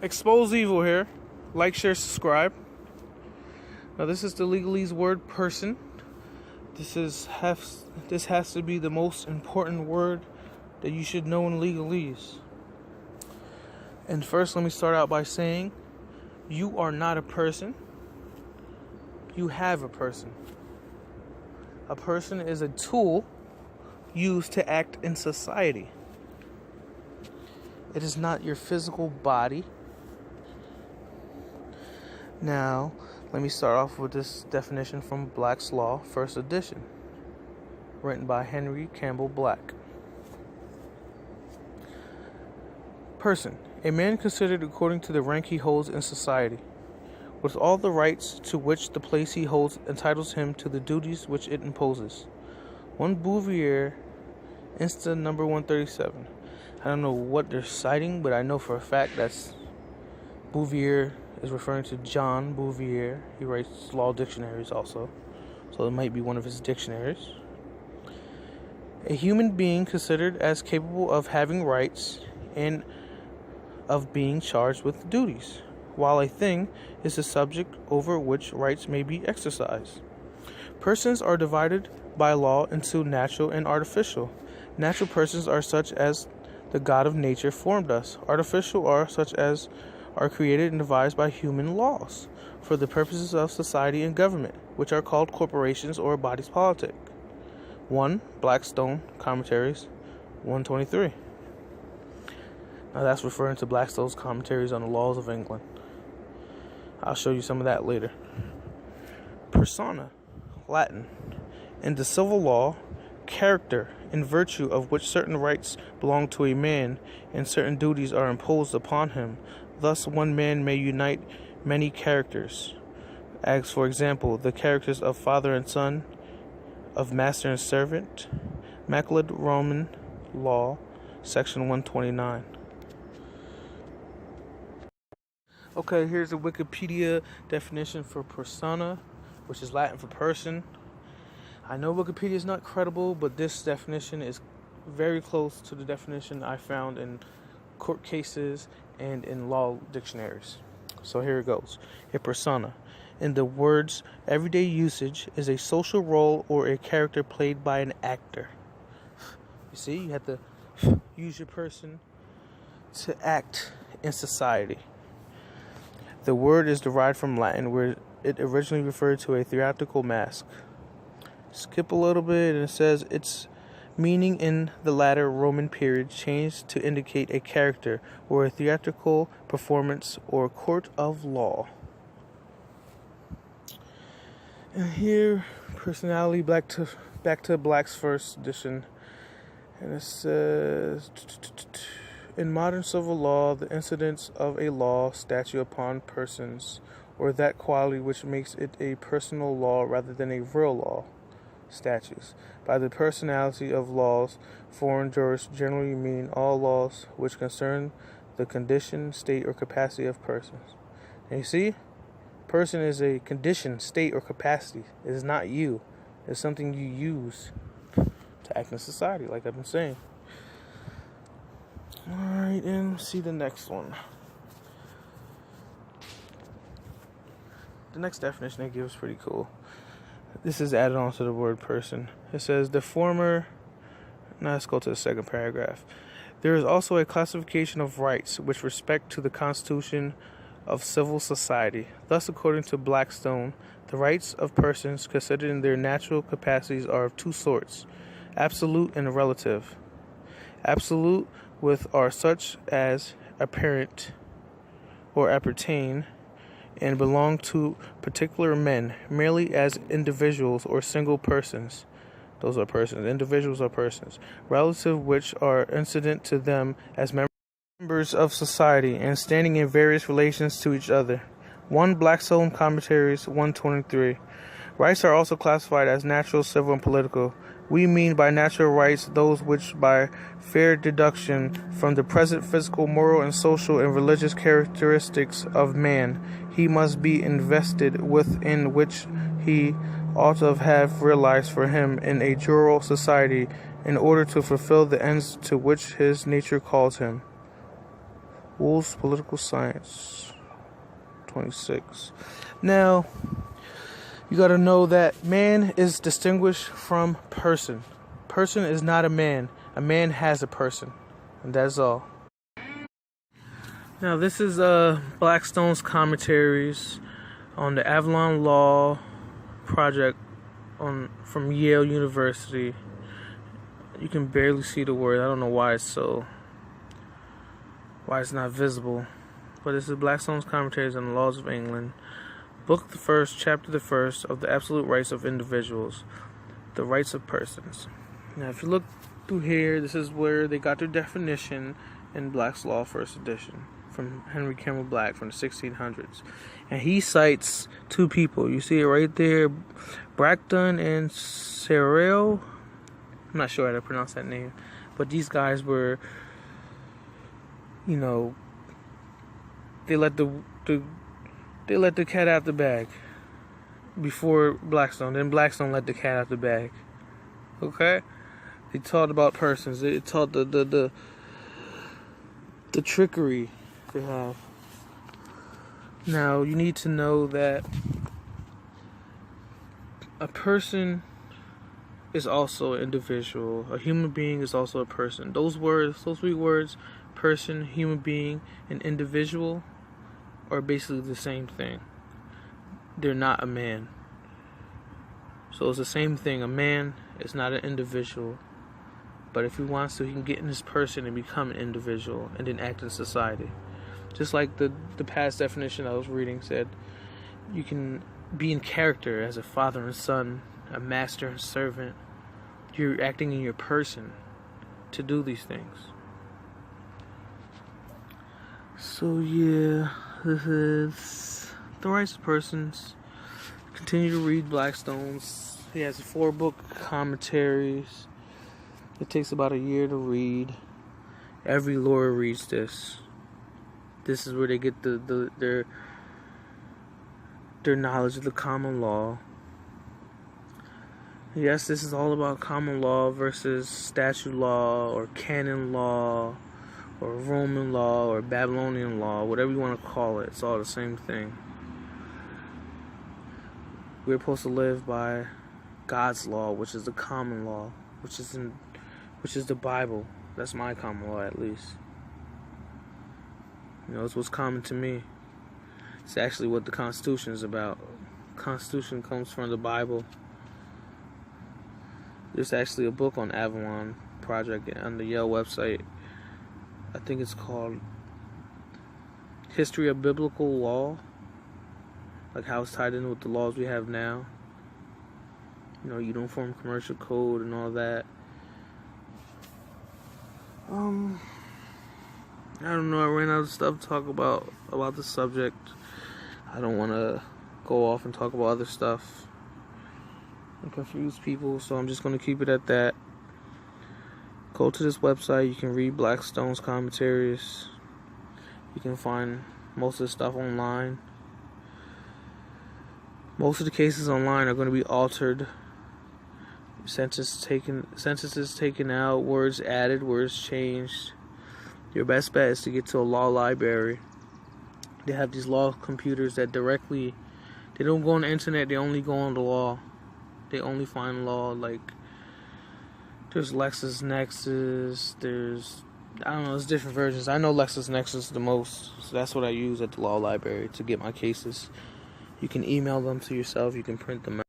Expose evil here. Like, share, subscribe. Now this is the Legalese word person. This has to be the most important word that you should know in Legalese. And first, let me start out by saying, you are not a person. You have a person. A person is a tool used to act in society. It is not your physical body. Now, let me start off with this definition from Black's Law, first edition, written by Henry Campbell Black. Person, a man considered according to the rank he holds in society, with all the rights to which the place he holds entitles him to the duties which it imposes. 1 Bouvier, Insta number 137. I don't know what they're citing, but I know for a fact that's Bouvier is referring to John Bouvier. He writes law dictionaries also, so it might be one of his dictionaries. A human being considered as capable of having rights and of being charged with duties, while a thing is a subject over which rights may be exercised. Persons are divided by law into natural and artificial. Natural persons are such as the God of nature formed us. Artificial are such as are created and devised by human laws for the purposes of society and government, which are called corporations or bodies politic. 1 Blackstone Commentaries 123. Now that's referring to Blackstone's commentaries on the laws of England. I'll show you some of that later. Persona, Latin. In the civil law, character, in virtue of which certain rights belong to a man and certain duties are imposed upon him. Thus, one man may unite many characters, as, for example, the characters of father and son, of master and servant. Macleod Roman Law, section 129. Okay, here's a Wikipedia definition for persona, which is Latin for person. I know Wikipedia is not credible, but this definition is very close to the definition I found in court cases and in law dictionaries. So here it goes. A persona, in the word's everyday usage, is a social role or a character played by an actor. You see, you have to use your person to act in society. The word is derived from Latin, where it originally referred to a theatrical mask. Skip a little bit, and it says its meaning in the latter Roman period changed to indicate a character or a theatrical performance or court of law. And here, personality, back to Black's first edition, and it says, in modern civil law, the incidence of a law statute upon persons, or that quality which makes it a personal law rather than a real law. Statutes. By the personality of laws, foreign jurists generally mean all laws which concern the condition, state, or capacity of persons. And you see, person is a condition, state, or capacity. It is not you. It's something you use to act in society, like I've been saying. Alright, and see the next one. The next definition they give is pretty cool. This is added on to the word person. It says the former. Now let's go to the second paragraph. There is also a classification of rights with respect to the constitution of civil society. Thus, according to Blackstone, the rights of persons considered in their natural capacities are of two sorts: absolute and relative. Absolute with are such as apparent or appertain and belong to particular men, merely as individuals or single persons. Those are persons. Individuals are persons. Relative, which are incident to them as members of society and standing in various relations to each other. 1 Blackstone Commentaries 123. Rights are also classified as natural, civil, and political. We mean by natural rights those which, by fair deduction from the present physical, moral, and social and religious characteristics of man, he must be invested with, in which he ought to have realized for him in a jural society in order to fulfill the ends to which his nature calls him. Wolf's Political Science, 26. Now, you got to know that man is distinguished from person. Person is not a man. A man has a person. And that's all. Now, this is Blackstone's commentaries on the Avalon Law Project from Yale University. You can barely see the word. I don't know why it's not visible. But this is Blackstone's commentaries on the laws of England. Book the first, chapter the first of the absolute rights of individuals, the rights of persons. Now, if you look through here, this is where they got their definition in Black's Law, first edition, from Henry Campbell Black from the 1600s. And he cites two people. You see it right there, Bracton and Serrell. I'm not sure how to pronounce that name. But these guys were, they let the cat out the bag before Blackstone. Then Blackstone let the cat out the bag. Okay? They taught about persons. They taught the trickery they have. Now, you need to know that a person is also an individual. A human being is also a person. Those three words, person, human being, and individual, are basically the same thing. They're not a man. So it's the same thing. A man is not an individual. But if he wants to, he can get in his person and become an individual and then act in society. Just like the past definition I was reading said, you can be in character as a father and son, a master and servant. You're acting in your person to do these things. So yeah, this is the rights of persons. Continue to read Blackstone's. He has 4-book commentaries. It takes about a year to read. Every lawyer reads this. This is where they get their knowledge of the common law. Yes, this is all about common law versus statute law or canon law or Roman law or Babylonian law, whatever you want to call it. It's all the same thing. We're supposed to live by God's law, which is the common law, which is the Bible. That's my common law, at least. It's what's common to me. It's actually what the Constitution is about. The Constitution comes from the Bible. There's actually a book on Avalon Project on the Yale website. I think it's called History of Biblical Law. Like how it's tied in with the laws we have now. Uniform Commercial Code and all that. I don't know, I ran out of stuff to talk about the subject. I don't want to go off and talk about other stuff and confuse people, so I'm just going to keep it at that. Go to this website. You can read Blackstone's commentaries. You can find most of the stuff online. Most of the cases online are going to be altered. Sentences taken out, words added, words changed. Your best bet is to get to a law library. They have these law computers that they don't go on the internet, they only go on the law. They only find law, like, there's LexisNexis, there's different versions. I know LexisNexis the most, so that's what I use at the law library to get my cases. You can email them to yourself, you can print them out.